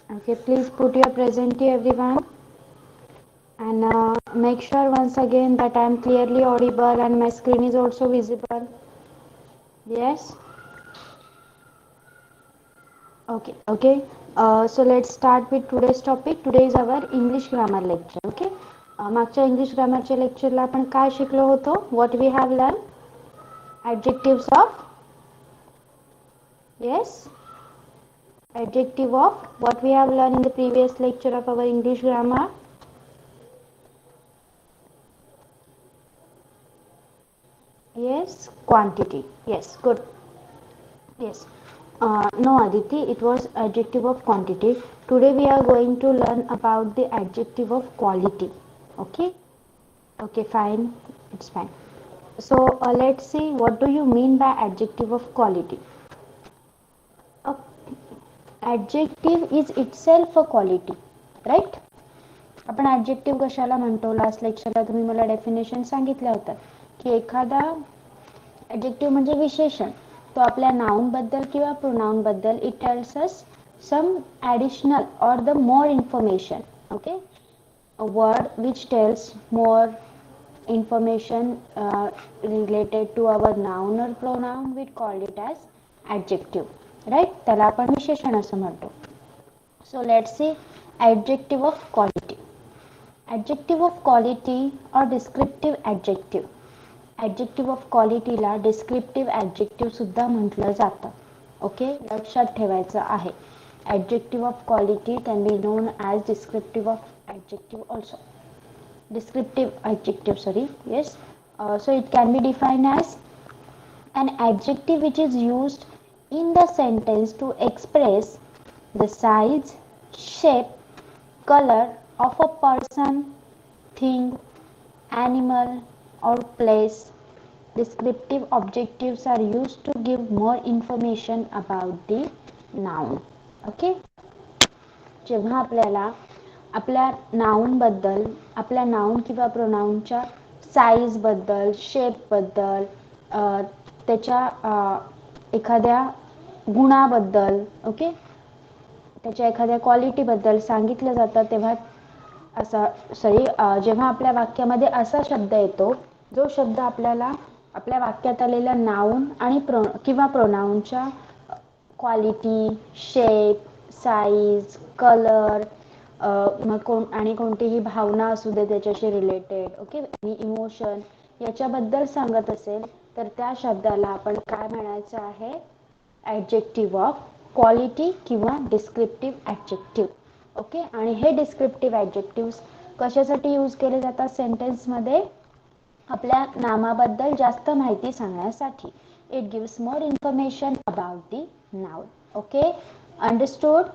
Okay, please put your present everyone, and make sure once again that I am clearly audible and my screen is also visible. Yes. Okay. So let's start with today's topic. Today is our English grammar lecture. Okay. मागच्या English ग्रामरच्या लेक्चरला आपण काय शिकलो होतो? What we have learned? Adjectives of, yes, adjective of what we have learned in the previous lecture of our English grammar. Yes, quantity. Yes, good. Yes. No, Aditi, it was adjective of quantity. Today we are going to learn about the adjective of quality. Okay. Okay, fine. It's fine. So let's see, what do you mean by adjective of quality? A adjective is itself a quality, right? आपण adjective कशाला म्हणतो? Last लेक्चरला तुम्ही मला definition सांगितलं होतं की एखादा adjective म्हणजे विशेषण, तो आपल्या नाउन बद्दल किंवा प्रोनाउन बद्दल it tells us some additional or the more information. Okay, a word which tells more information related to our noun or pronoun, we call it as adjective, right? त्याला आपण विशेषण असं म्हणतो. So let's see adjective of quality. Adjective of quality or descriptive adjective. Adjective of quality La descriptive adjective सुद्धा म्हटलं जातं. Okay, लक्षात ठेवायचं आहे. Adjective of quality can be known as descriptive of adjective also. Descriptive adjective, sorry, yes. So it can be defined as an adjective which is used in the sentence to express the size, shape, color of a person, thing, animal or place. Descriptive adjectives are used to give more information about the noun. Okay, जेव्हा आपल्याला आपल्या noun बद्दल, आपल्या noun किंवा प्रोनाउनच्या size बद्दल, shape बद्दल, त्याच्या एखाद्या गुणाबद्दल, ओके, त्याच्या एखाद्या क्वालिटी बद्दल सांगितलं जातं, तेव्हा असा जेव्हा आपल्या वाक्यामध्ये असा शब्द येतो जो शब्द आपल्याला आपल्या वाक्यात आलेल्या नाउन आणि किंवा प्रोनाउनच्या क्वालिटी, शेप, साईज, कलर आणि कोणतीही भावना असू दे त्याच्याशी रिलेटेड, ओके, आणि इमोशन याच्याबद्दल सांगत असेल तर त्या शब्दाला आपण काय म्हणायचं आहे? ॲडजेक्टिव्ह ऑफ क्वालिटी किंवा डिस्क्रिप्टिव्ह ॲडजेक्टिव्ह. ओके, आणि हे डिस्क्रिप्टिव्ह ॲडजेक्टिव्ह कशासाठी यूज केले जातात सेंटेन्समध्ये? आपल्या नामाबद्दल जास्त माहिती सांगण्यासाठी. It gives more information about the noun. Okay, understood?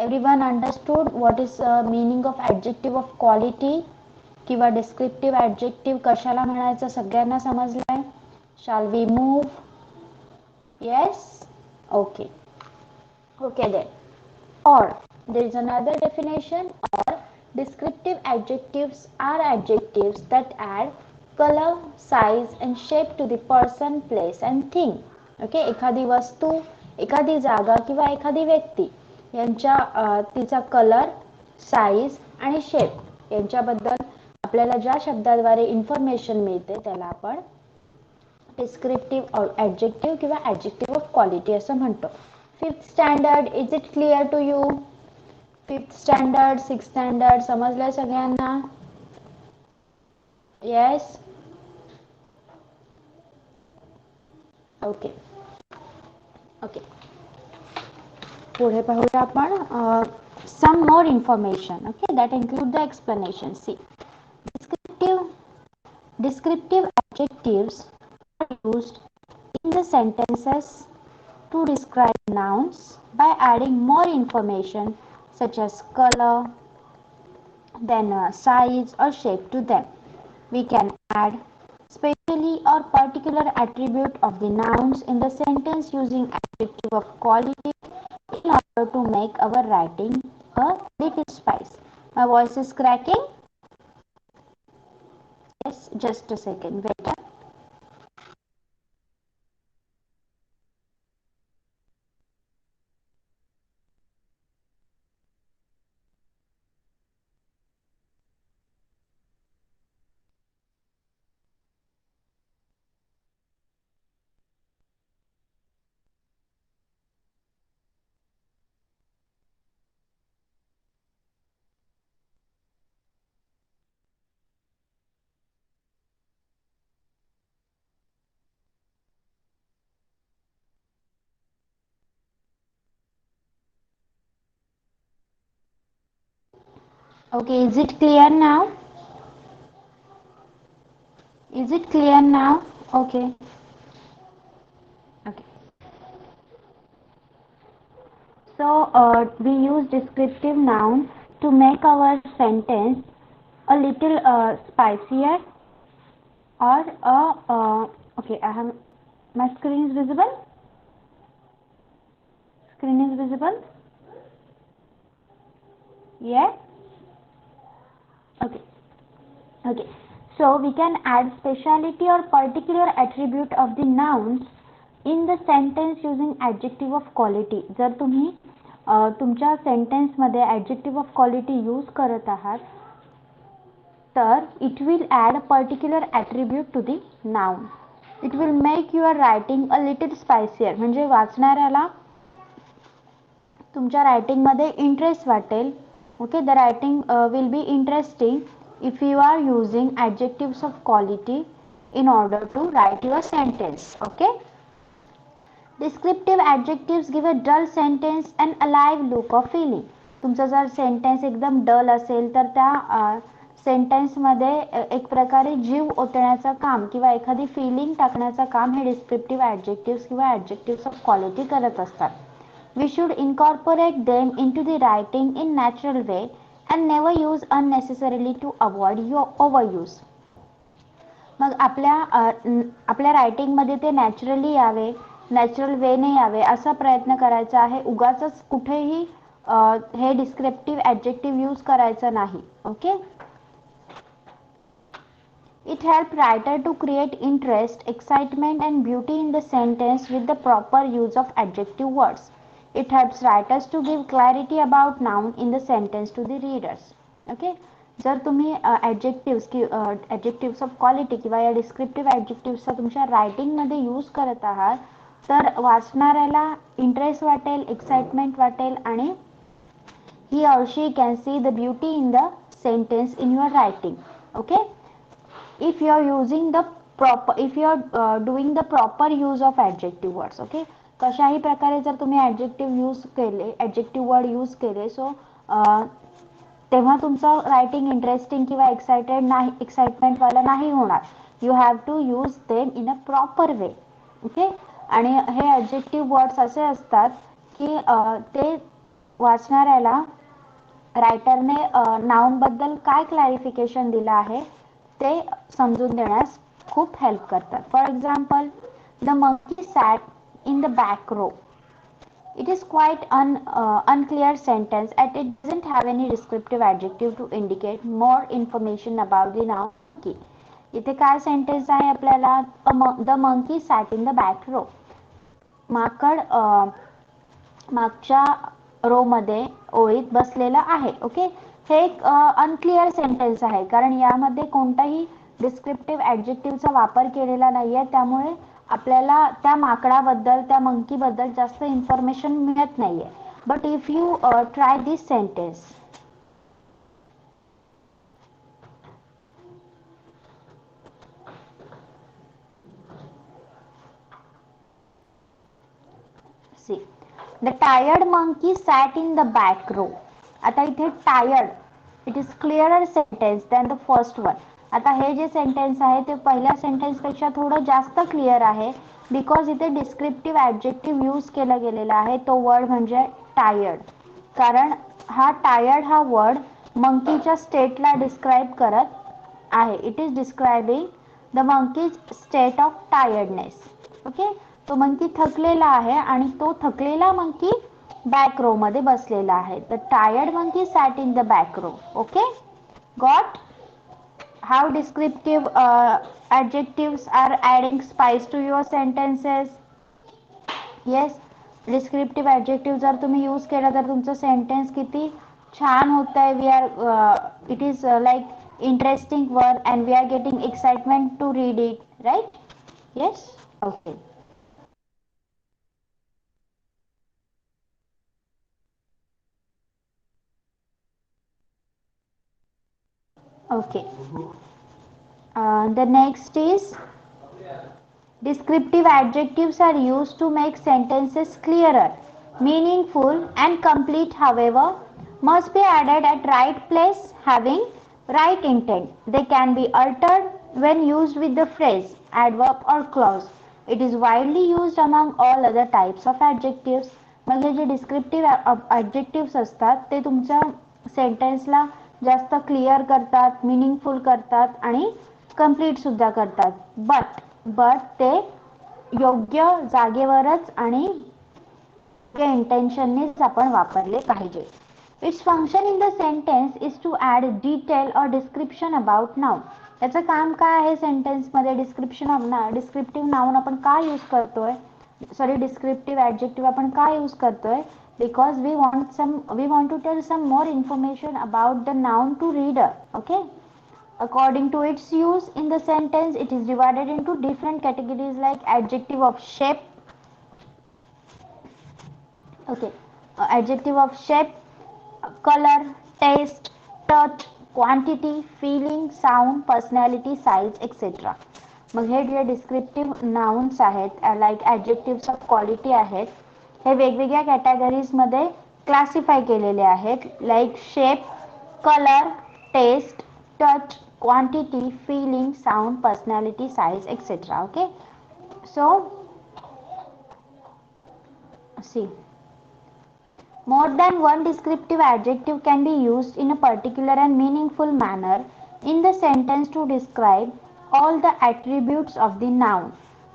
Everyone understood what is meaning of adjective of quality किंवा descriptive adjective कशाला म्हणायचं? सगळ्यांना समजलंय? Shall we move? Yes? Okay. Okay then. Or there is another definition. Or descriptive adjectives are adjectives that add color, size and shape to the person, place and thing. Okay, एखादी वस्तू, एखादी जागा किंवा एखादी व्यक्ती यांच्या तिचा कलर, साईज आणि शेप यांच्याबद्दल आपल्याला ज्या शब्दाद्वारे इन्फॉर्मेशन मिळते त्याला आपण डिस्क्रिप्टिव्ह ॲडजेक्टिव्ह किंवा ॲडजेक्टिव्ह ऑफ क्वालिटी असं म्हणतो. 5th standard, is it clear to you? 5th standard, 6th standard समजलंय सगळ्यांना? येस? ओके ओके, पुढे पाहूया आपण some more information, okay, that include the explanation. See, descriptive adjectives are used in the sentences to describe nouns by adding more information such as color, then size or shape to them. We can add specially or particular attribute of the nouns in the sentence using adjective of quality in order to make our writing a little spice. My voice is cracking? Yes, just a second, wait. Okay, is it clear now? Is it clear now? Okay. Okay. So we use descriptive noun to make our sentence a little spicier or okay. I have my screen is visible. Screen is visible. Yeah. Okay. Okay. So we can add speciality or particular attribute of the nouns in the sentence using adjective of quality. जर तुम्ही तुमच्या sentence मध्ये adjective of quality use करत आहात तर it will add a particular attribute to the noun. It will make your writing a little spicier. म्हणजे वाचणाऱ्याला तुमच्या writing मध्ये इंटरेस्ट वाटेल. Okay, the writing will be interesting if you are using adjectives of quality in order to write your sentence. Okay. Descriptive adjectives give a dull sentence an alive look of feeling. तुमचा जर sentence एकदम डल असेल तर त्या sentence मध्ये एक प्रकारे जीव ओतण्याचं काम किंवा एखादी फिलिंग टाकण्याचं काम हे डिस्क्रिप्टिव्ह ॲडजेक्टिव्स किंवा ॲडजेक्टिव्स ऑफ क्वालिटी करत असतात. We should incorporate them into the writing in natural way and never use unnecessarily to avoid your overuse. मग आपल्या रायटिंग मध्ये ते नॅचरली यावे, नॅचरल वेने यावे असा प्रयत्न करायचा आहे. उगाचच कुठेही हे डिस्क्रिप्टिव्ह ॲडजेक्टिव्ह यूज करायचं नाही. Okay. It helps writer to create interest, excitement and beauty in the sentence with the proper use of adjective words. It helps writers to give clarity about noun in the sentence to the readers. Okay. जर तुम्ही adjectives of quality किंवा या descriptive adjectives चा तुमच्या writing मध्ये use करत आहात तर वाचणाऱ्याला इंटरेस्ट वाटेल, एक्साइटमेंट वाटेल आणि he or she can see the beauty in the sentence in your writing. Okay. If you are using the proper, if you are doing the proper use of adjective words. Okay. कशाही प्रकारे जर तुम्ही adjective use केले, adjective word use केले, सो तेव्हा तुमचं writing interesting किंवा excitement वाला नाही होणार. You have to use them in a proper way. Okay. आणि हे ॲडजेक्टिव्ह वर्ड्स असे असतात की ते वाचणाऱ्याला रायटरने नाउन बद्दल काय क्लॅरिफिकेशन दिलं आहे ते समजून देण्यास खूप हेल्प करतात. For example, the monkey sat in the back row. It is quite unclear sentence and it doesn't have any descriptive adjective to indicate more information about the noun monkey. इथे काय sentence आहे आपल्याला? The monkey sat in the back row. माकड मागच्या रो मध्ये ओळीत बसलेला आहे. ओके. हे एक अनक्लिअर सेंटेन्स आहे कारण यामध्ये कोणताही डिस्क्रिप्टिव्ह ॲडजेक्टिव्हचा वापर केलेला नाहीये. त्यामुळे आपल्याला त्या माकडाबद्दल, त्या मंकी बद्दल जास्त इन्फॉर्मेशन मिळत नाहीये. But if you try this sentence, see the tired monkey sat in the back row. आता इथे tired, it is clearer sentence than the first one. आता हे जे सेंटेन्स आहे ते पहिल्या सेंटेन्स पेक्षा थोडं जास्त क्लिअर आहे बिकॉज इथे डिस्क्रिप्टिव्ह ॲडजेक्टिव्ह यूज केला गेलेला आहे. तो वर्ड म्हणजे टायर्ड. कारण हा टायर्ड हा वर्ड मंकीच्या स्टेटला डिस्क्राईब करत आहे. It is describing the monkeys state of tiredness. Okay. तो मंकी थकलेला आहे आणि तो थकलेला मंकी बॅक रो मध्ये बसलेला आहे. The tired monkey sat in the back row. Okay. Got how descriptive adjectives are adding spice to your sentences? Yes, descriptive adjective जर तुम्ही यूज केला तर तुमचं सेंटेन्स किती छान होतंय. We are it is like interesting word and we are getting excitement to read it. Right? Yes. Okay. Okay. The next is descriptive adjectives are used to make sentences clearer, meaningful and complete. However, must be added at right place having right intent. They can be altered when used with the phrase, adverb or clause. It is widely used among all other types of adjectives. मग हे जे descriptive adjectives असतात ते तुमच्या सेंटेन्सला जास्त clear करतात, meaningful करतात आणि कंप्लीट सुद्धा करतात. बट ते योग्य जागेवरच आणि इंटेन्शननेच आपण वापरले पाहिजे. Its function in the sentence is to add detail or description about noun. याचं काम काय आहे सेंटेन्स मध्ये? डिस्क्रिप्टिव्ह नाउन आपण का यूज करतोय, सॉरी डिस्क्रिप्टिव्ह ॲडजेक्टिव्ह आपण का यूज करतोय? Because we want to tell some more information about the noun to reader. Okay. According to its use in the sentence, it is divided into different categories like adjective of shape. Okay, adjective of shape, color, taste, touch, quantity, feeling, sound, personality, size, etc. मग हे जे descriptive nouns आहेत, like adjectives of quality आहेत, हे वेगवेगळ्या categories मध्ये classify केलेले आहेत, like shape, colour, taste, touch, quantity, feeling, sound, personality, size, etcetera. Okay, so see, more than one descriptive adjective can be used in a particular and meaningful manner in the sentence to describe all the attributes of the noun.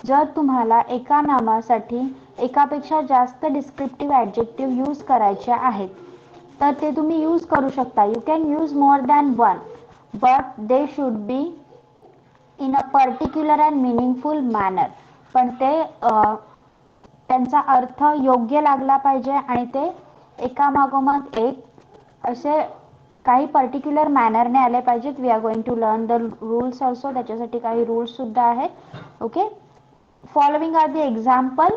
जर तुम्हाला एका नामासाठी एकापेक्षा जास्त descriptive adjective use करायचे आहेत तर ते तुम्ही यूज करू शकता. You can use more than one, but they should be in a particular and meaningful manner. पण ते त्यांचा अर्थ योग्य लागला पाहिजे आणि ते एका मागोमाग एक असे काही पर्टिक्युलर मॅनरने आले पाहिजेत. We are going to learn the rules also. त्याच्यासाठी काही रूल्स सुद्धा आहेत. Okay, following are the example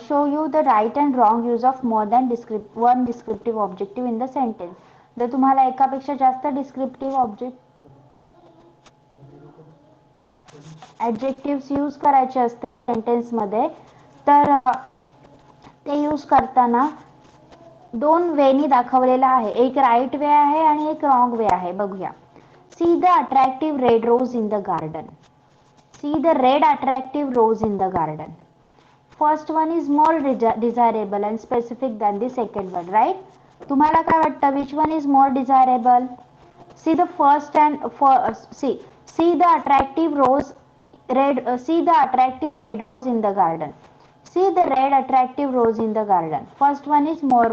show you the right and wrong use of more than one descriptive objective in the sentence. जर तुम्हाला एकापेक्षा जास्त डिस्क्रिप्टिव्ह ॲडजेक्टिव्स यूज करायचे असते सेंटेन्स मध्ये तर ते यूज करताना दोन वेनी दाखवलेला आहे. एक राईट वे आहे आणि एक रॉंग वे आहे. बघूया. See the attractive red rose in the garden. See the red attractive rose in the garden. First one is more desirable and specific than the second one, right? तुम्हाला काय वाटतं, which one is more desirable? See the first and see the attractive rose red, see the attractive rose in the garden. See the red attractive rose in the garden. First one is more.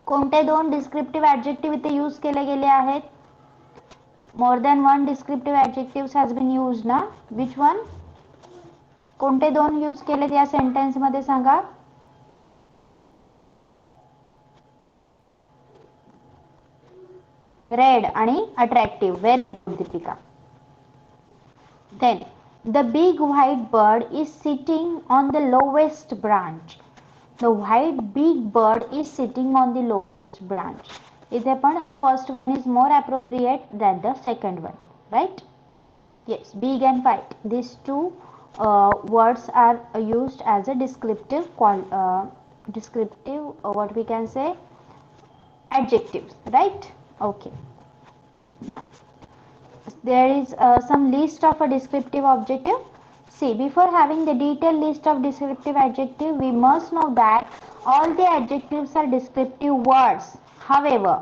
कोणते दोन descriptive adjective इथे use केले गेले आहेत? More than one descriptive adjective has been use ना. Which one? कोणते दोन use केले या सेंटेन्स मध्ये सांगा? रेड आणि attractive. Very Deepika. Then the big white bird is sitting on the lowest branch. The big bird is sitting on the lowest branch. इथे पण first one is more appropriate than the second one, right? Yes, big and white. These two words are used as a descriptive, what we can say, adjectives, right? Okay. There is some list of a descriptive adjective. See, before having the detailed list of descriptive adjective, we must know that all the adjectives are descriptive words. However,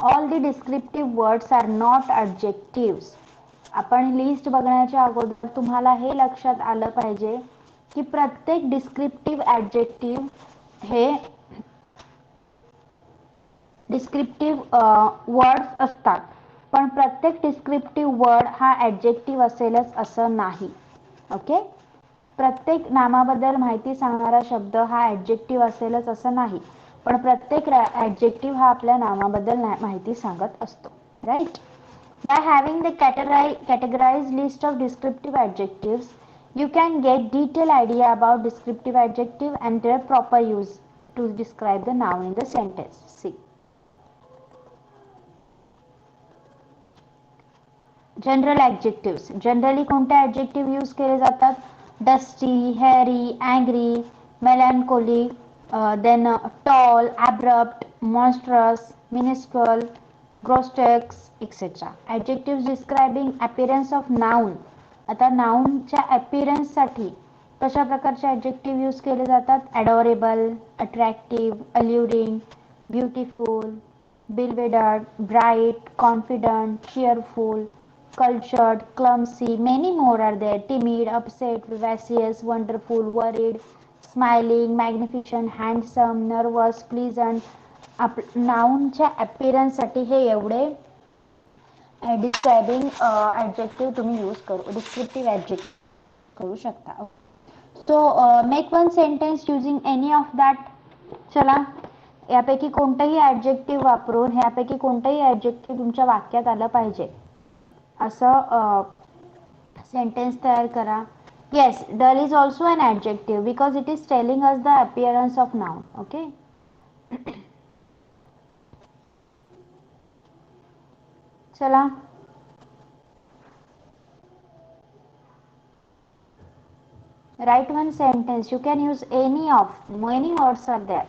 all the descriptive words are not adjectives. आपण list बघण्याच्या अगोदर तुम्हाला हे लक्षात आलं पाहिजे की प्रत्येक descriptive adjective हे descriptive words असतात. पण प्रत्येक डिस्क्रिप्टिव्ह वर्ड हा ॲडजेक्टिव्ह असेलच असं नाही. ओके, प्रत्येक नामाबद्दल माहिती सांगणारा शब्द हा ॲडजेक्टिव्ह असेलच असं नाही. पण प्रत्येक ॲडजेक्टिव्ह हा आपल्या नामाबद्दल माहिती सांगत असतो, right? By having the categorized list of descriptive adjectives, you can get detailed idea about descriptive adjective and their proper use to describe the noun in the sentence. See, general adjectives. Generally कोणते adjective use केले जातात? Dusty, hairy, angry, melancholy, then tall, abrupt, monstrous, minuscule, grotesque, etc. Adjectives describing appearance of noun. आता नाउनच्या appearance साठी कशा प्रकारचे adjective use केले जातात? adorable, attractive, alluring, beautiful, bewildered, bright, confident, cheerful, cultured, clumsy, many more are there. Timid, upset, vivacious, wonderful, worried, smiling, magnificent, handsome, nervous, pleasant. नाउनच्या appearance साठी हे एवढे describing adjective तुम्ही use करू descriptive adjective करू शकता. So make one sentence using any of that. चला यापैकी कोणतंही adjective वापरून ह्यापैकी कोणतंही ऍडजेक्टिव्ह तुमच्या वाक्यात आलं पाहिजे असं सेंटेन्स तयार करा. Yes, dull is also an adjective because it is telling us the appearance of noun. Okay. चला write one sentence. You can use any of many words are there.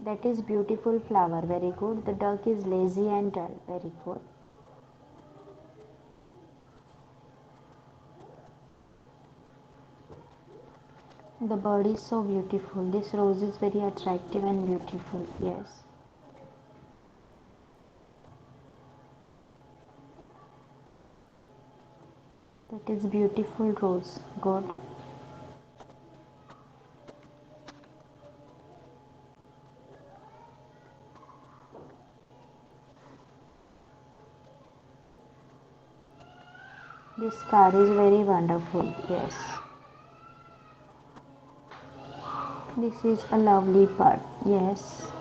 That is beautiful flower. Very good. The duck is lazy and dull. Very good. The bird is so beautiful. This rose is very attractive and beautiful. Yes. That is beautiful rose. Good. This car is very wonderful. Yes. This is a lovely bird. Yes.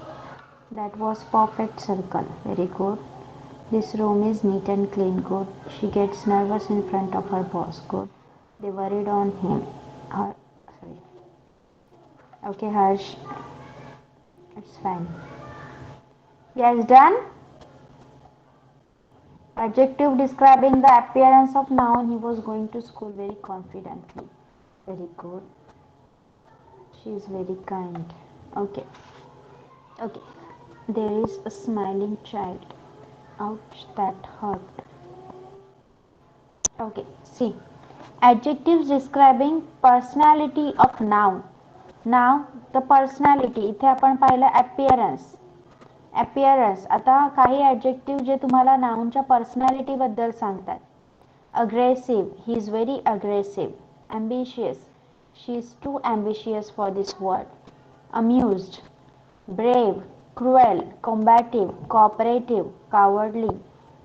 That was perfect circle. Very good. This room is neat and clean. Good. She gets nervous in front of her boss. Good. They worried on him. Sorry. Okay, Harsh. It's fine. Yes, done. Adjective describing the appearance of noun. He was going to school very confidently. Very good. She is very kind. Okay. Okay. There is a smiling child. Ouch, that hurt. Okay. See. Adjectives describing personality of noun. Now the personality इथे आपण पाहिलं appearance. appearance आता काही adjective जे तुम्हाला नाउनच्या personality बद्दल सांगतात. aggressive, he is very aggressive. ambitious, she is too ambitious for this word. amused, brave, cruel, combative, cooperative, cowardly,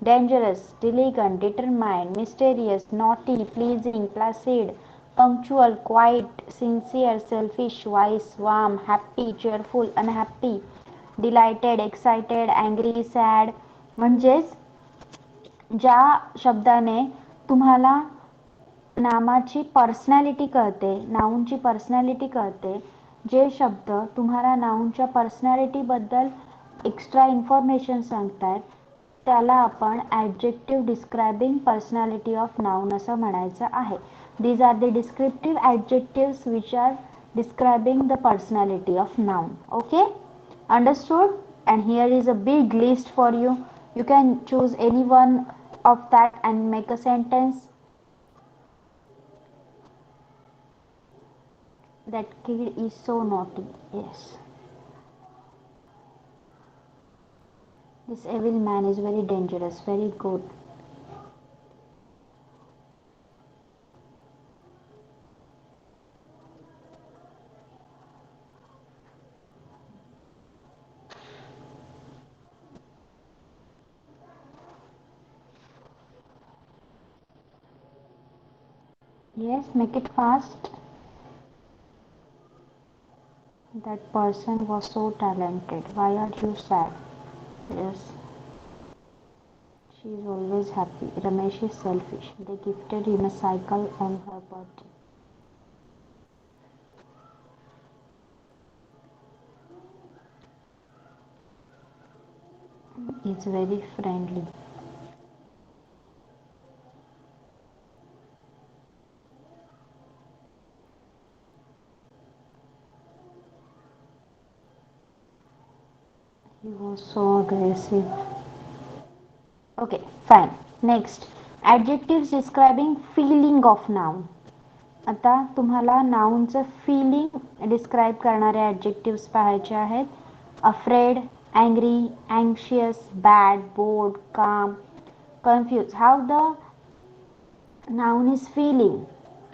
dangerous, diligent, determined, mysterious, naughty, pleasing, placid, punctual, quiet, sincere, selfish, wise, warm, happy, cheerful, unhappy, delighted, excited, angry, sad. म्हणजेच ज्या शब्दाने तुम्हाला नामाची personality कळते, नाउनची personality कळते, जे शब्द तुम्हाला नाउनच्या पर्सनॅलिटी बद्दल एक्स्ट्रा इन्फॉर्मेशन सांगतात त्याला आपण adjective describing personality of noun असं म्हणायचं आहे. These are the descriptive adjectives which are describing the personality of noun. Okay, understood? And here is a big list for you. You can choose any one of that and make a sentence. That kid is so naughty. Yes. This evil man is very dangerous. Very good. Yes, make it fast. That person was so talented. Why are you sad? Yes. She is always happy. Ramesh is selfish. They gifted him a cycle on her birthday. He's very friendly. He was so aggressive. Okay, fine. Next, adjectives describing feeling of noun. आता तुम्हाला नाउनचं filling describe करणारे adjectives पाहायचे आहेत. Afraid, angry, anxious, bad, bored, calm, confuse. How the noun is feeling.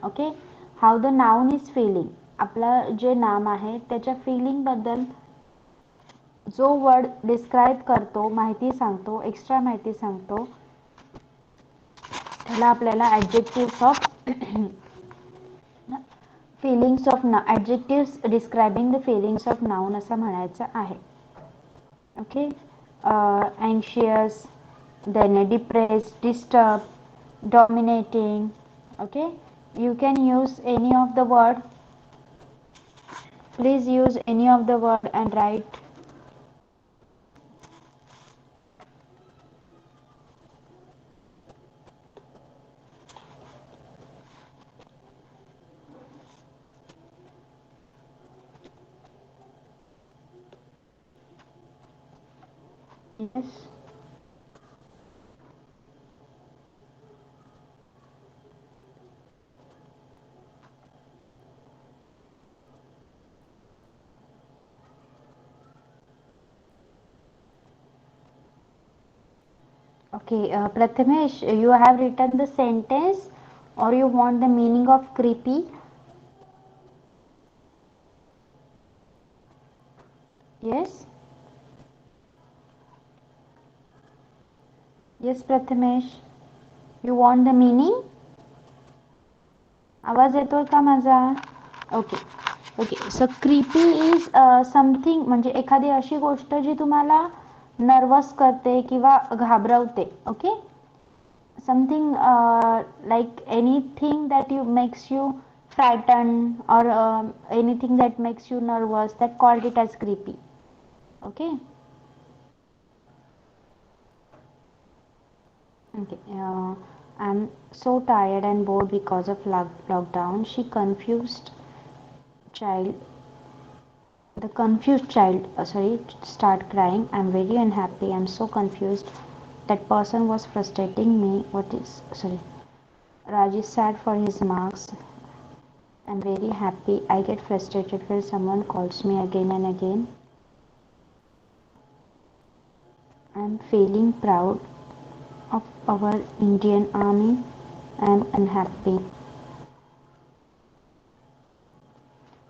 Okay, how the noun is feeling. आपलं जे नाम आहे त्याच्या फिलिंगबद्दल जो वर्ड डिस्क्राईब करतो, माहिती सांगतो, एक्स्ट्रा माहिती सांगतो, त्याला आपल्याला ॲडजेक्टिव्स of feelings of adjectives describing the feelings of noun असं म्हणायचं आहे. Okay, anxious, then depressed, disturbed, dominating. Okay, you can use any of the word. Please use any of the word and write. Yes. Okay, Prathamesh, you have written the sentence or you want the meaning of creepy? Yes. Yes, Prathamesh. You want the meaning? आवाज येतोय का माझा? Okay okay. So creepy is something, म्हणजे एखादी अशी गोष्ट जी तुम्हाला नर्वस करते किंवा घाबरवते. Okay, something like anything that you makes you frighten or anything that makes you nervous, that called it as creepy. Okay. Okay. I'm so tired and bored because of lockdown. Child the confused child start crying. I'm very unhappy. I'm so confused. That person was frustrating me. What is sorry Raj is sad for his marks. I'm very happy. I get frustrated when someone calls me again and again. I'm feeling proud of our Indian army. I'm unhappy.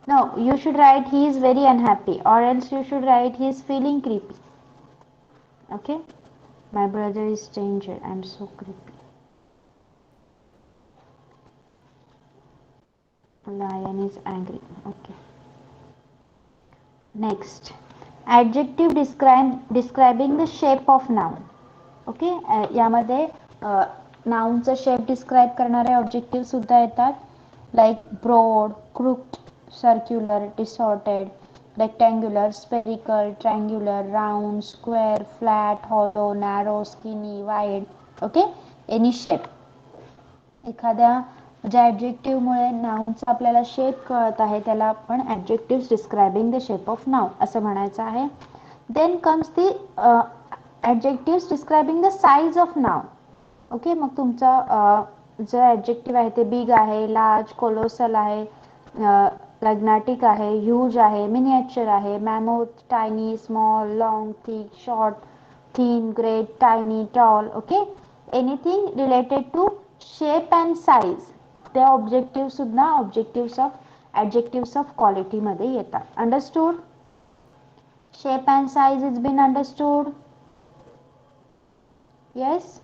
No, you should write he is very unhappy, or else you should write he is feeling creepy. Okay? My brother is danger. I'm so creepy. Lion is angry. Okay. Next. Adjective describing the shape of noun. Okay? यामध्ये नाउनचा shape describe करणारे objective सुद्धा येतात. Like broad, crooked, circular, distorted, rectangular, spherical, triangular, round, square, flat, hollow, narrow, skinny, wide. Okay, any shape. एखाद्या ज्या adjective मुळे नाउनचा आपल्याला shape कळत आहे त्याला आपण adjective describing the shape of noun असं म्हणायचं आहे. Then comes the adjective describing the size of noun. Okay, मग तुमचा जो ऍडजेक्टिव्ह आहे ते बिग आहे, लार्ज, कोलोसल आहे, लग्नाटिक आहे, ह्यूज आहे, मिनिएचर आहे, mammoth, tiny, small, long, thick, short, thin, great, tiny, tall. Okay, anything related to shape and size, ते ऑब्जेक्टिव्ह सुद्धा objective of adjective of quality मध्ये येतात. Understood? Shape and size is been understood? Yes.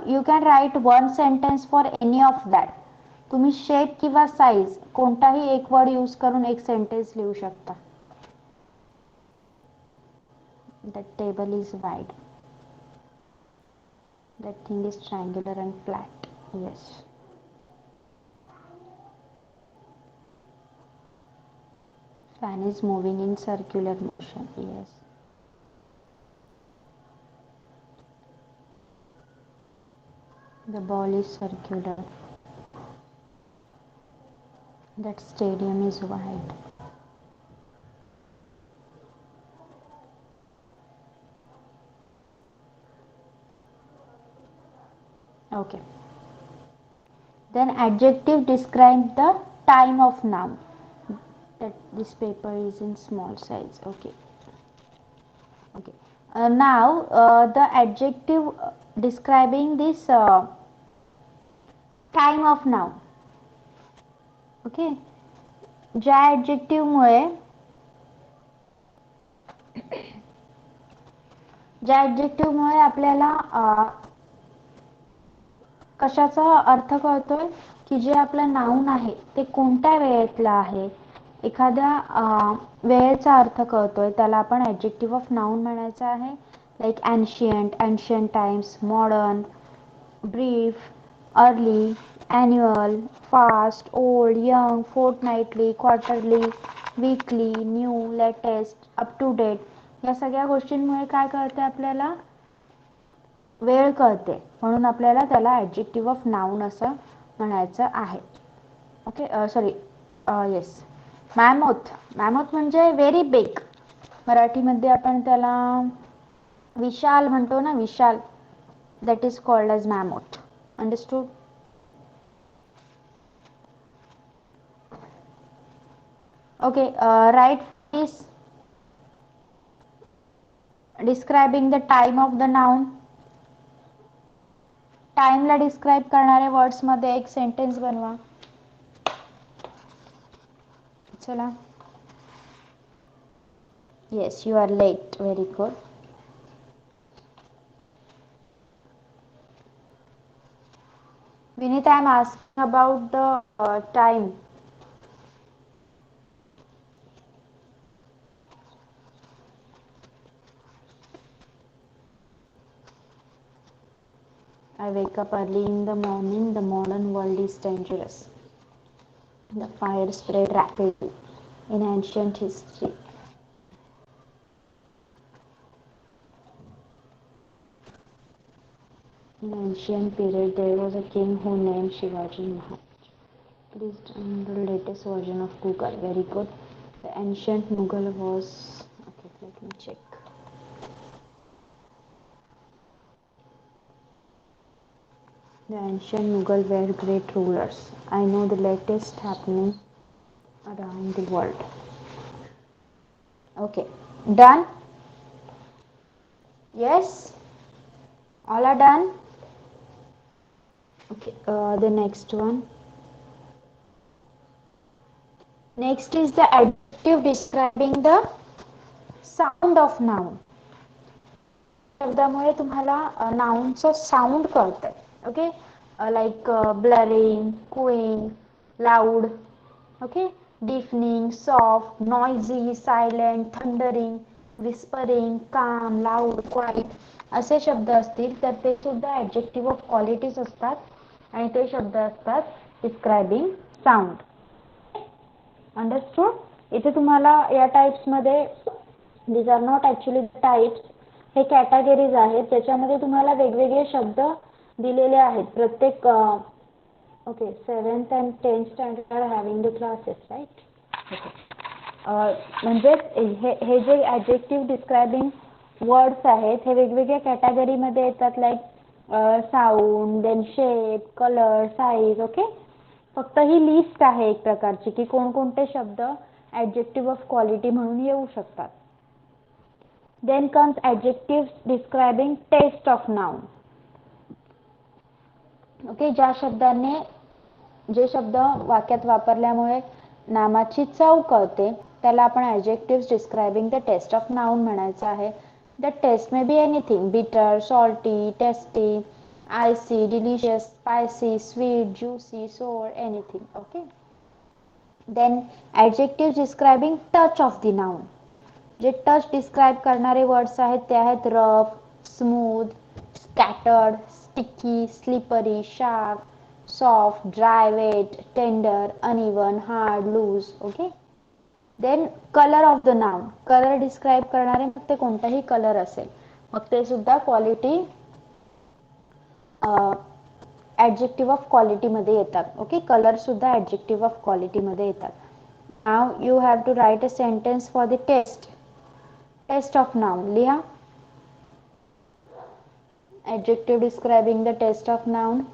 You can write one sentence for any of that. तुम्ही shape किंवा size कोणताही एक word use करून एक सेंटेन्स लिहू शकता. The table is wide. That thing is triangular and flat. Yes. Fan is moving in circular motion. Yes. The ball is circular. That stadium is wide. Okay. Then adjective describe the time of noun. That this paper is in small size. Okay. Okay. Now the adjective describing this time of noun. Okay. ज्या adjective मुळे आपल्याला कशाचा अर्थ कळतोय की जे आपलं noun आहे ते कोणत्या वेळेतलं आहे, एखाद्या वेळेचा अर्थ कळतोय त्याला आपण ॲडजेक्टिव्ह ऑफ नाउन म्हणायचं आहे. Like ancient times, modern, brief, early, annual, fast, old, young, fortnightly, quarterly, weekly, new, latest, up to date या सगळ्या गोष्टींमुळे काय कळते आपल्याला, वेळ कळते, म्हणून आपल्याला त्याला ॲडजेक्टिव्ह ऑफ नाउन असं म्हणायचं आहे. Okay. Sorry, yes, mammoth. Mammoth म्हणजे व्हेरी बिग. मराठीमध्ये आपण त्याला विशाल म्हणतो ना, विशाल. That is called as mammoth. Understood? Okay. Right please. Describing the time of the noun. टाइमला डिस्क्राईब करणाऱ्या वर्ड्स मध्ये एक सेंटेन्स बनवा. चला. Yes, you are late. Very good. Vinita, I am asking about the time. I wake up early in the morning. The modern world is dangerous. The fire spread rapidly in ancient history. In ancient period, there was a king who named Shivaji Maharaj. Please download the latest version of Google. Very good. The ancient Mughal was... Okay, let me check. The ancient Mughal were great rulers. I know the latest happening around the world. Okay, done? Yes? All are done? Okay, the next one. Next is the adjective describing the sound of noun. शब्दामुळे तुम्हाला नाउनचं sound कळतंय. Okay. Like blaring, cooing, loud. Okay. Deafening, soft, noisy, silent, thundering, whispering, calm, loud, quiet असे शब्द असतील तर ते सुद्धा ॲडजेक्टिव्ह ऑफ क्वालिटीज असतात आणि ते शब्द असतात डिस्क्रायबिंग साऊंड. अंडरस्टूड? इथे तुम्हाला या टाइप्समध्ये, these are not actually types, हे कॅटेगरीज आहेत ज्याच्यामध्ये तुम्हाला वेगवेगळे शब्द दिलेले आहेत. प्रत्येक okay, 7th and 10th standard are having the classes, right? म्हणजे हे जे ॲडजेक्टिव्ह डिस्क्रायबिंग वर्ड्स आहेत हे वेगवेगळ्या कॅटेगरीमध्ये येतात. Like sound, then shape, colour, size. Okay. फक्त ही लिस्ट आहे एक प्रकारची की कोणकोणते शब्द ॲडजेक्टिव्ह ऑफ क्वालिटी म्हणून येऊ शकतात. Then comes adjectives describing taste of noun. Okay. जे शब्द वाक्यात वापरल्यामुळे नामाची चव कळते त्याला आपण adjectives describing the taste of noun म्हणायचं आहे. The taste may be anything: bitter, salty, tasty, icy, delicious, spicy, sweet, juicy, sour, anything. Okay. Then adjectives describing touch of the noun. जे टच डिस्क्राइब करणारे words आहेत ते आहेत rough, smooth, scattered, sticky, slippery, sharp, soft, dry, wet, tender, uneven, hard, loose. Okay. Then colour of the noun. Colour describe करणारे मग ते कोणताही colour असेल मग ते सुद्धा क्वालिटी ॲडजेक्टिव्ह ऑफ क्वालिटी मध्ये येतात. ओके. कलर सुद्धा ॲडजेक्टिव्ह ऑफ क्वालिटी मध्ये येतात. Now you have to write a sentence for the test. Test of noun लिहा. Adjective describing the taste of noun.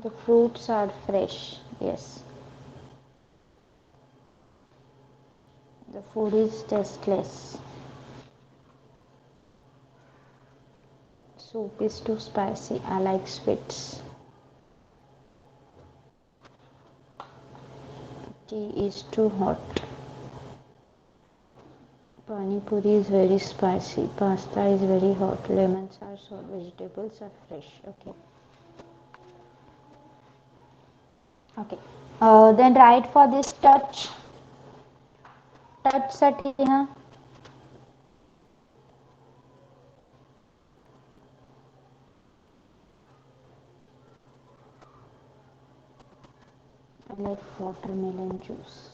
The fruits are fresh. Yes. The food is tasteless. Soup is too spicy. I like sweets. Tea is too hot. Pani puri is very spicy. Pasta is very hot. Lemons are sour. Vegetables are fresh. Okay. Okay. Then write for this touch. Touch साठी ना like watermelon juice.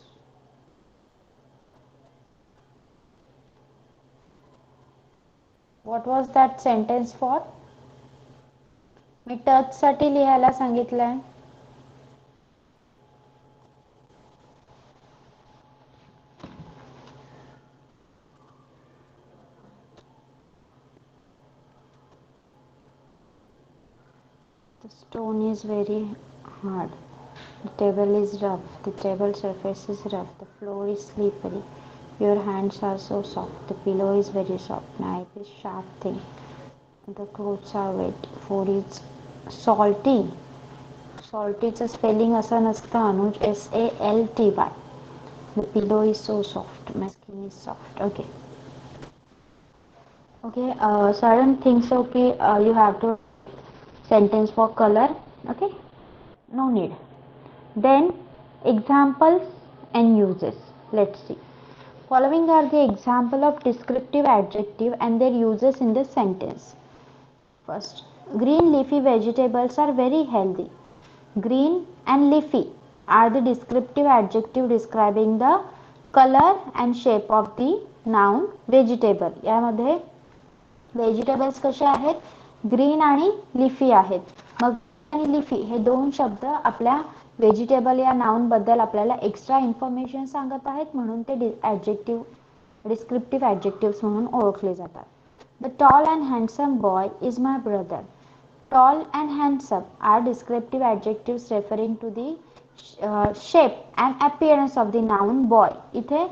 What was that sentence for? Me touch साठी लिहायला सांगितलंय. The stone is very hard. The table is rough. The table surface is rough. The floor is slippery. Your hands are so soft. The pillow is very soft. Knife is sharp thing. The clothes are wet. Food is salty. Saltyचं spelling असं नसतं Anuj. SALTY. The pillow is so soft. My skin is soft. Okay. Okay. Certain things. Okay. You have to sentence for color. Okay. No need. Then examples and uses. Let's see. Following are the example of descriptive adjective and their uses in the sentence. First, green leafy vegetables are very healthy. Green and leafy are the descriptive adjective describing the color and shape of the noun vegetable. यामध्ये vegetables कसे आहेत? Green आणि leafy आहेत. मग आणि leafy हे दोन शब्द आपल्या vegetable या नाउन बद्दल आपल्याला एक्स्ट्रा इन्फॉर्मेशन सांगत आहेत, म्हणून ते डिस्क्रिप्टिव्ह ॲडजेक्टिव्स म्हणून ओळखले जातात. The tall and handsome boy is my brother. Tall and handsome are descriptive adjectives referring to the shape and appearance of the noun boy. इथे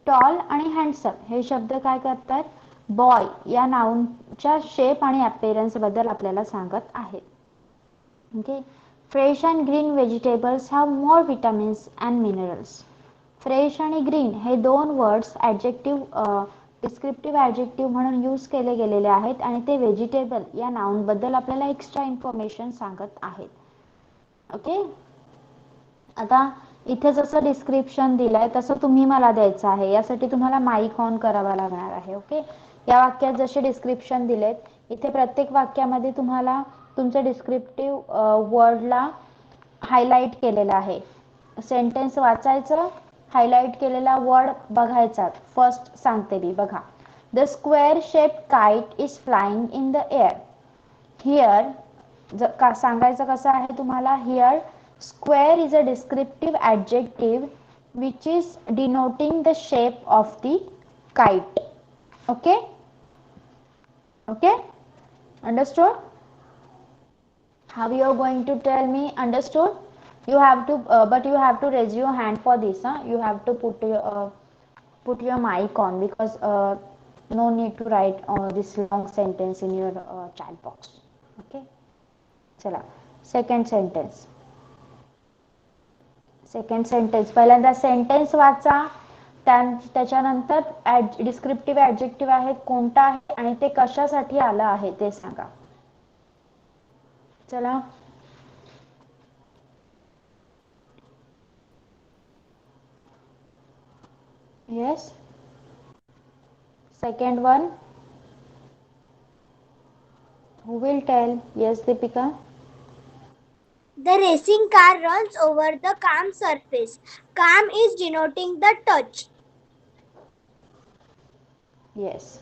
tall आणि handsome हे शब्द काय करतात? बॉय या नाउनच्या शेप आणि अपीअरन्स बद्दल आपल्याला सांगत आहेत. Okay. Fresh and green vegetables have more vitamins and minerals. Fresh आणि ग्रीन हे दोन वर्ड्स ॲडजेक्टिव्ह डिस्क्रिप्टिव्ह ॲडजेक्टिव्ह म्हणून यूज केले गेलेले आहेत आणि ते व्हेजिटेबल या नाउन बद्दल आपल्याला एक्स्ट्रा इन्फॉर्मेशन सांगत आहेत. ओके. आता इथे जसं डिस्क्रिप्शन दिलंय तसं तुम्ही मला द्यायचं आहे. यासाठी तुम्हाला माईक ऑन करावा लागणार आहे. ओके. या वाक्यात जसे डिस्क्रिप्शन दिलेत, इथे प्रत्येक वाक्यामध्ये तुम्हाला तुमच्या डिस्क्रिप्टिव्ह वर्डला हायलाइट केलेलं आहे. सेंटेन्स वाचायचं, हायलाइट केलेला वर्ड बघायचा. फर्स्ट सांगते मी, बघा. The square shape kite is flying in the air. Here सांगायचं कसं आहे तुम्हाला? Here square is a descriptive adjective which is denoting the shape of the kite. Okay. Okay. Understood? How you are going to tell me? Understood? You have to but you have to raise your hand for this. You have to put your mic on, because no need to write this long sentence in your chat box. Okay. चला, second sentence. Second sentence पहिल्यांदा sentence वाचा, त्याच्यानंतर descriptive adjective आहे कोणता आहे आणि ते कशासाठी आलं आहे ते सांगा. चला. Yes. Second one. Who will tell? Yes, Deepika. The racing car runs over the calm surface. Calm is denoting the touch. Yes.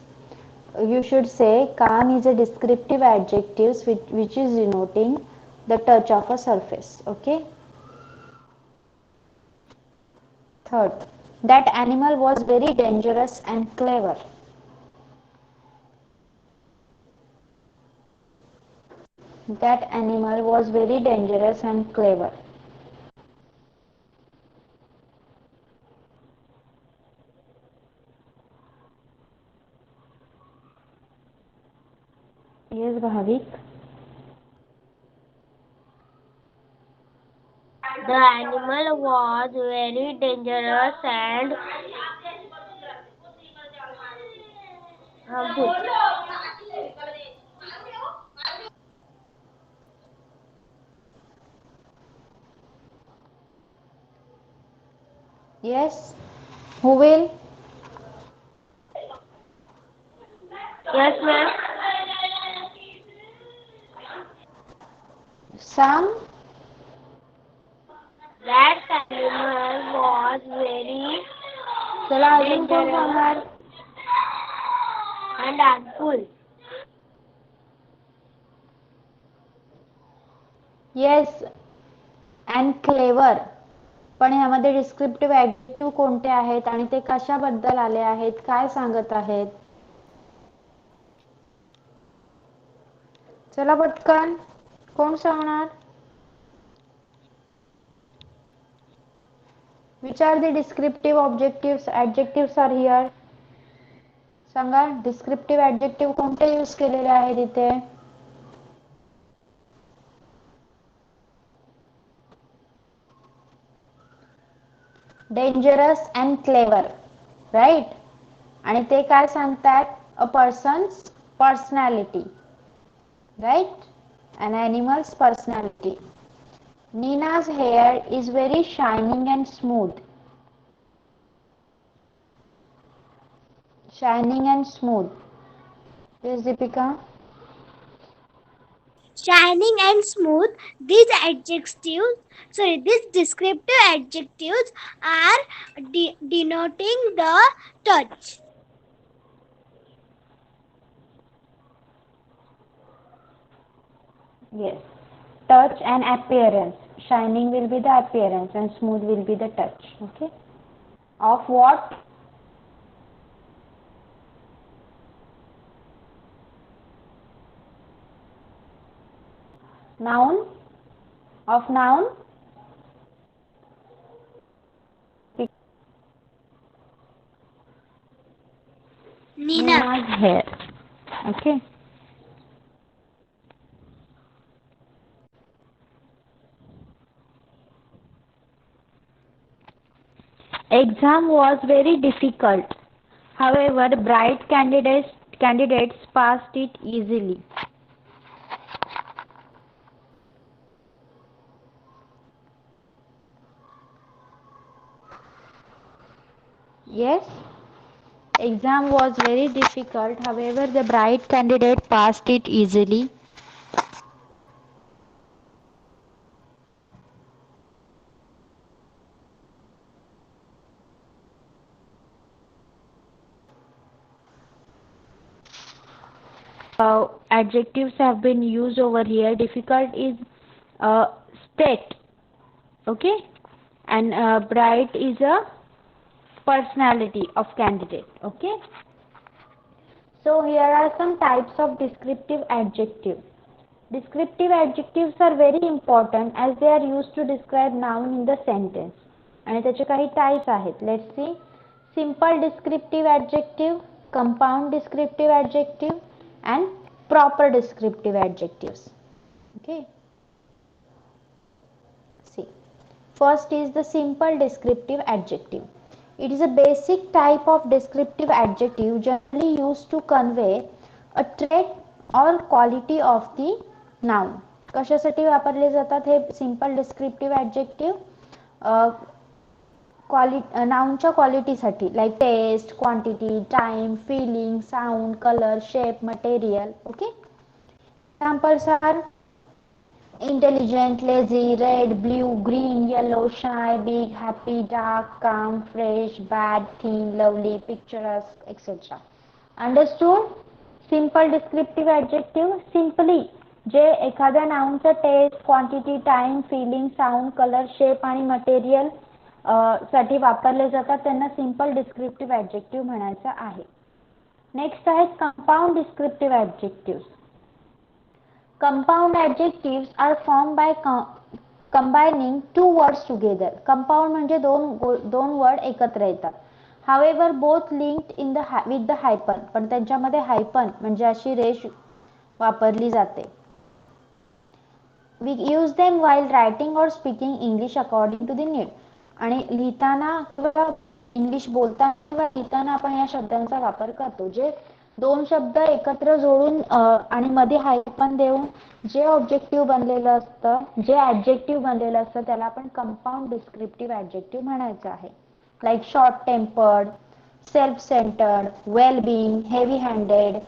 You should say calm is a descriptive adjective which is denoting the touch of a surface. Okay. Third, that animal was very dangerous and clever. That animal was very dangerous and clever. Yes, Bhavik. The animal was very dangerous and harmful. Yes. Who will? Yes, ma'am. Sam? That animal was very चला अजून कोण dangerous सांगणार? and harmful. Yes. And clever. पण ह्यामध्ये descriptive adjective कोणते आहेत आणि ते कशाबद्दल आले आहेत, काय सांगत आहेत? चला पटकन. कोण सांगणार? Which are the descriptive objectives adjectives are here? सांगा डिस्क्रिप्टिव्ह ऍडजेक्टिव्ह कोणते यूज केलेले आहेत इथे? Dangerous and clever, right. आणि ते काय सांगतात? A person's personality, right. An animal's personality. Nina's hair is very shining and smooth. Shining and smooth. Yes, Deepika. Shining and smooth. These descriptive adjectives are denoting the touch. Yes. Touch and appearance. Shining will be the appearance and smooth will be the touch. Okay. Of what? Noun. Of noun. Nina. Nina's hair. Okay. Exam was very difficult. However, bright candidates passed it easily. Yes. Exam was very difficult. However, the bright candidate passed it easily. Adjectives have been used over here. Difficult is state, okay, and bright is a personality of candidate, okay. So here are some types of descriptive adjectives. Descriptive adjectives are very important as they are used to describe noun in the sentence. आणि त्याचे काही types आहेत. Let's see. Simple descriptive adjective, compound descriptive adjective, and proper descriptive adjectives. Okay. See. First is the simple descriptive adjective. It is a basic type of descriptive adjective generally used to convey a trait or quality of the noun. कशासाठी वापरले जातात हे simple descriptive adjective? नाउनच्या क्वालिटीसाठी, like taste, quantity, time, feeling, sound, colour, shape, material. Okay. Examples are intelligent, lazy, red, blue, green, yellow, shy, big, happy, dark, calm, fresh, bad, thin, lovely, picturesque, etc. Understood? Simple descriptive adjective, simply जे एखाद्या नाउनचं taste, quantity, time, feeling, sound, colour, shape आणि material साठी वापरले जातात त्यांना simple descriptive adjective म्हणायचं आहे. नेक्स्ट आहेत compound descriptive adjective. Compound adjective are form by combining two words together. Compound म्हणजे दोन वर्ड एकत्र येतात. However both linked in the with the hyphen, पण त्यांच्यामध्ये हायपन म्हणजे अशी रेष वापरली जाते. We use them while writing or speaking English according to the need. आणि लिहिताना किंवा इंग्लिश बोलताना किंवा लिहिताना आपण या शब्दांचा वापर करतो. जे दोन शब्द एकत्र जोडून आणि मध्ये हायपन देऊन जे ऑब्जेक्टिव्ह बनलेलं असतं, जे ऍडजेक्टिव्ह बनलेलं असतं त्याला आपण कंपाऊंड डिस्क्रिप्टिव्ह ऍडजेक्टिव्ह म्हणायचं आहे. Like short tempered, self centred, well being, heavy handed,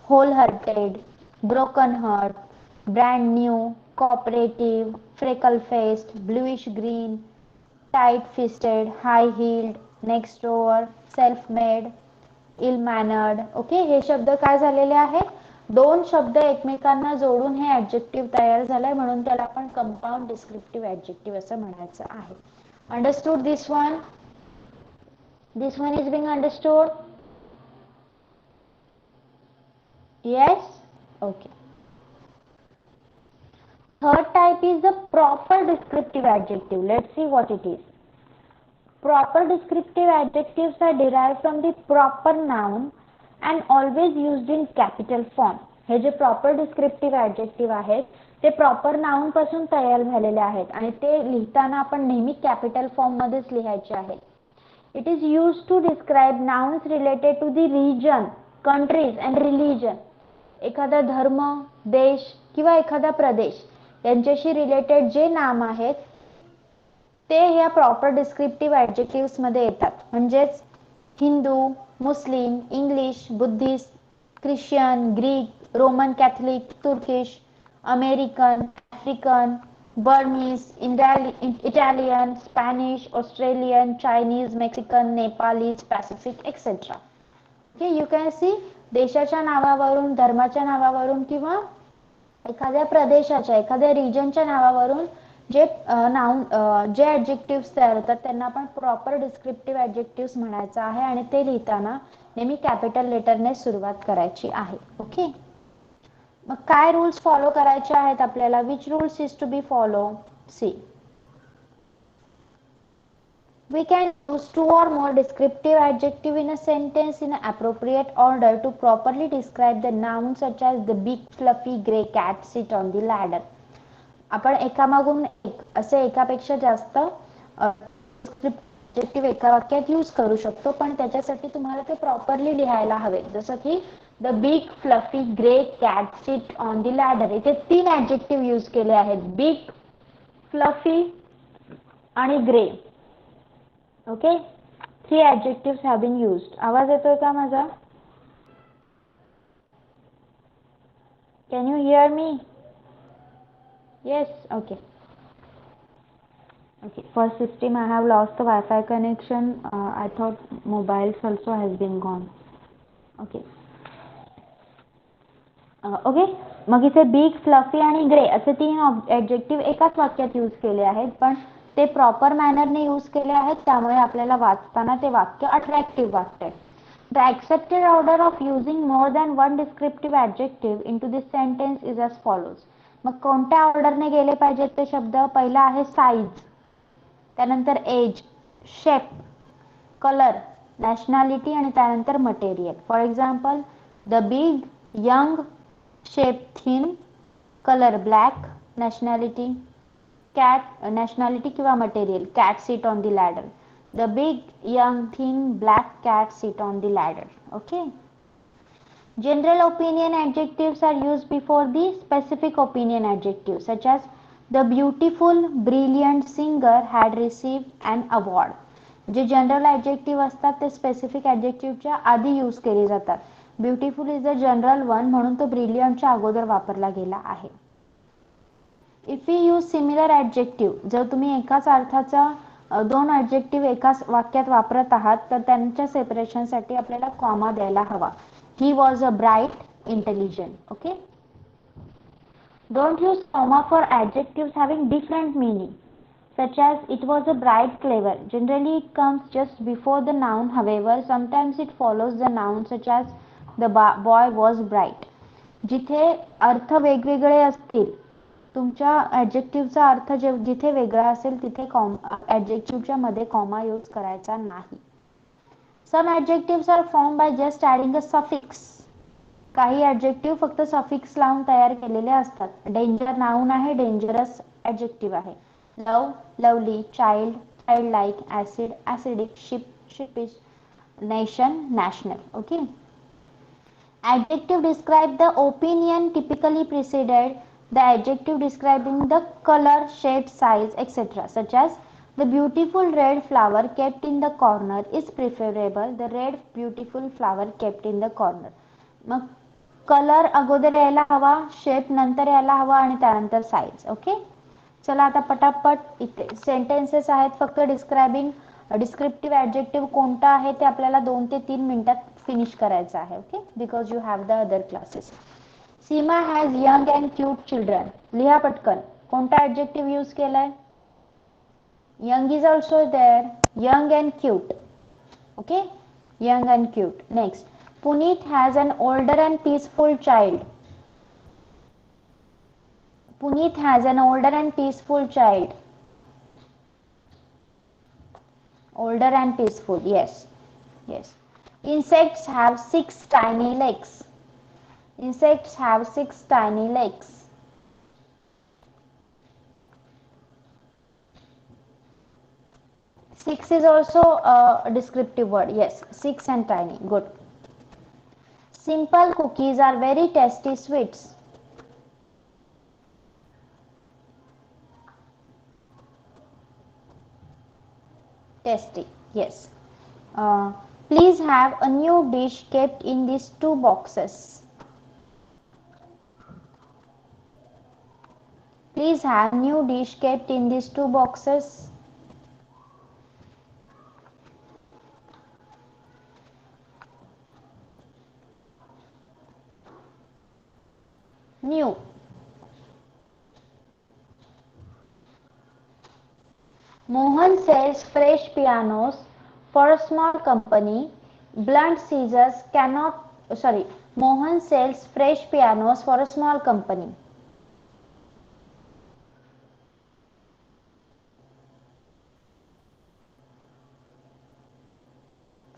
whole hearted, broken heart, brand new, cooperative, freckle faced, bluish green, tight fisted, high heeled, next door, self made, ill mannered. Okay, हे शब्द काय झालेले आहेत? दोन शब्द एकमेकांना जोडून हे adjective तयार झालंय म्हणून त्याला आपण कंपाऊंड डिस्क्रिप्टिव्ह ऍडजेक्टिव्ह असं म्हणायचं आहे. Understood this one? This one is being understood? Yes? Okay. Third type is the proper descriptive adjective. Let's see what it is. Proper descriptive adjectives are derived from the proper noun and always used in capital form. हे जे proper descriptive adjective आहेत ते proper noun पासून तयार झालेले आहेत आणि ते लिहिताना आपण नेहमी capital form मध्येच लिहायचे आहेत. It is used to describe nouns related to the region, countries and religion. एखादा धर्म, देश किंवा एखादा प्रदेश यांच्याशी रिलेटेड जे नाम आहेत ते ह्या प्रॉपर डिस्क्रिप्टिव्ह ऍडजेक्टिव्ह मध्ये येतात. म्हणजेच Hindu, Muslim, English, Buddhist, Christian, Greek, Roman Catholic, Turkish, American, African, Burmese, Italian, Spanish, Australian, Chinese, Mexican, Nepalese, Pacific etcetera. Okay, you can see देशाच्या नावावरून, धर्माच्या नावावरून किंवा एखाद्या प्रदेशाच्या, एखाद्या रिजनच्या नावावरून जे जे ऍडजेक्टिव्ह तयार होतात त्यांना आपण प्रॉपर डिस्क्रिप्टिव्ह ऍडजेक्टिव्ह म्हणायचं आहे आणि ते लिहिताना नेहमी कॅपिटल लेटरने सुरुवात करायची आहे. ओके, मग काय रूल्स फॉलो करायचे आहेत आपल्याला? Which rules is to be follow? See, we can use two or more descriptive adjective in a sentence in an appropriate order to properly describe the noun such as the big fluffy grey cat sit on the ladder. आपण एकामागून एक असे एकापेक्षा जास्त adjective एका वाक्यात use करू शकतो, पण त्याच्यासाठी तुम्हाला ते प्रॉपरली लिहायला हवे. जसं की the big fluffy grey cat sit on the ladder. इथे 3 ऍडजेक्टिव्ह यूज केले आहेत, बिग, फ्लफी आणि grey. Okay, 3 adjectives have been used. आवाज येतोय का माझा? Can you hear me? Yes, okay. Okay, first system I have lost the Wi-Fi connection. I thought mobiles also has been gone. Okay. Okay, मग इथे big, fluffy आणि grey असे 3 adjective एकाच वाक्यात यूज केले आहेत, पण ते प्रॉपर मॅनरने यूज केले आहेत त्यामुळे आपल्याला वाचताना ते वाक्य अट्रॅक्टिव्ह वाटते. The accepted order of using more than one descriptive adjective in to this sentence is as follows. मग कोणत्या ऑर्डरने गेले पाहिजेत ते शब्द? पहिला आहे साईज, त्यानंतर एज, शेप, कलर, नॅशनॅलिटी आणि त्यानंतर material. For example, the big, young, shape thin, colour black, nationality cat, nationality किंवा material, cat sit on the ladder. The big, young, thin, black cat sit on the ladder. Okay. General opinion adjectives are used before the specific opinion adjectives, such as the beautiful, brilliant singer had received an award. J general adjective असतात ते specific ऍडजेक्टिव्हच्या आधी use केले जातात. Beautiful is a general one म्हणून तो ब्रिलियंटच्या अगोदर वापरला गेला आहे. If you use similar adjective, जर तुम्ही एकाच अर्थाचा दोन ॲडजेक्टिव्ह एकाच वाक्यात वापरत आहात तर त्यांच्या सेपरेशनसाठी आपल्याला कॉमा द्यायला हवा. He was a bright, intelligent. Okay. Don't use comma for adjectives having different meaning, such as it was a bright, clever. Generally, it comes just before the noun. However, sometimes it follows the noun, such as the boy was bright. जिथे अर्थ वेगवेगळे असतील, तुमच्या ॲडजेक्टिव्हचा अर्थ जिथे वेगळा असेल तिथे ॲडजेक्टिव्हच्या मध्ये comma use करायचा नाही. Some adjectives are formed by just adding a suffix. काही ॲडजेक्टिव्ह फक्त सफिक्स लावून तयार केलेले असतात. डेंजर नाउन आहे, डेंजरस ॲडजेक्टिव्ह आहे. Love, lovely. Child, child like. Acid, acidic. Ship, shipish. Nation, national. Okay. Adjective describe the opinion typically preceded the adjective describing the color, shade, size, etc. Such as the beautiful red flower kept in the corner is preferable. The red beautiful flower kept in the corner. Mug colour अगोदर यायला हवा, shape नंतर यायला हवा आणि त्यानंतर size. Okay. चला आता पटापट इथे सेंटेन्सेस आहेत. फक्त डिस्क्रिप्टिव्ह ॲडजेक्टिव्ह कोणता आहे ते आपल्याला 2 ते 3 मिनिटात फिनिश करायचं आहे. Okay. Because you have the other classes. Seema has young and cute children. लिहा पटकन. कोणता ॲडजेक्टिव्ह यूज केलाय? Young is also there. Young and cute. Okay. Young and cute. Next. Puneet has an older and peaceful child. Puneet has an older and peaceful child. Older and peaceful. Yes. Yes. Insects have 6 tiny legs. Insects have 6 tiny legs. Six is also a descriptive word. Yes. 6 and tiny. Good. Simple cookies are very tasty sweets. Tasty. Yes. Please have a new dish kept in these 2 boxes. Please have new dish kept in these 2 boxes. New. Mohan sells fresh pianos for a small company. Blunt scissors cannot. Sorry. Mohan sells fresh pianos for a small company.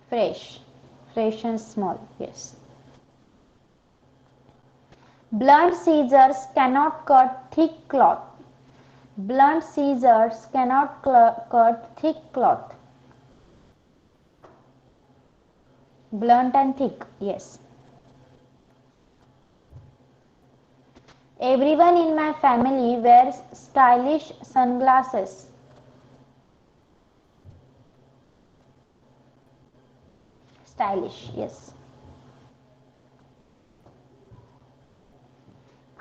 Fresh. Fresh and small. Yes. Blunt scissors cannot cut thick cloth. Blunt scissors cannot cut thick cloth. Blunt and thick. Yes. Everyone in my family wears stylish sunglasses. Stylish. Yes.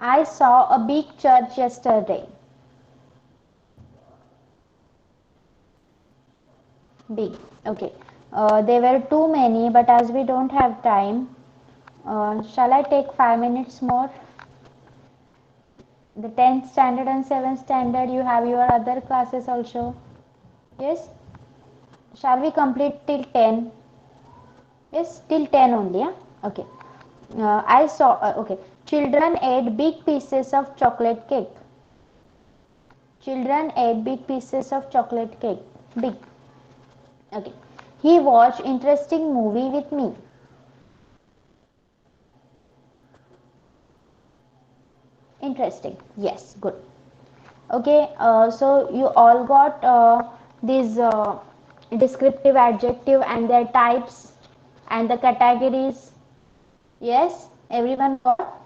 I saw a big church yesterday. Big. Okay. There were too many, but as we don't have time, shall I take 5 minutes more? The 10th standard and 7th standard, you have your other classes also. Yes. Shall we complete till 10? Yes, till 10 only. Yeah? Okay. I saw. Okay. Children ate big pieces of chocolate cake. Children ate big pieces of chocolate cake. Big. Okay. He watched interesting movie with me. Interesting. Yes. Good. Okay. So you all got these descriptive adjective and their types and the categories. Yes. Everyone got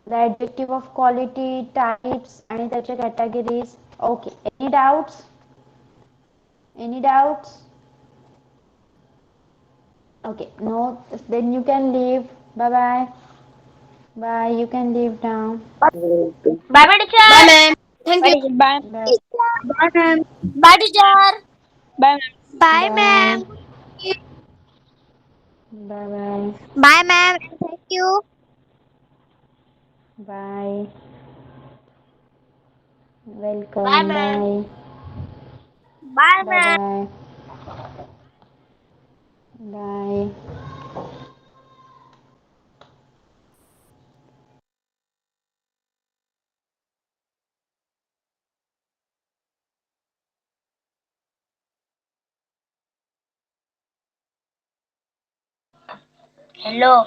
the adjective of quality, types and their categories. Okay. Any doubts? Any doubts? Okay. No. Then you can leave. Bye bye. Bye. You can leave now. Bye bye teacher. Bye, ma'am. Thank Bye you. teacher. Bye. Bye. Bye, ma'am. Bye teacher. Bye. Bye Bye. ma'am. Bye. Bye. Bye ma'am. Thank you. Bye. Bye Welcome. ma'am. Bye. Bye Bye. ma'am. Bye. Bye. Hello.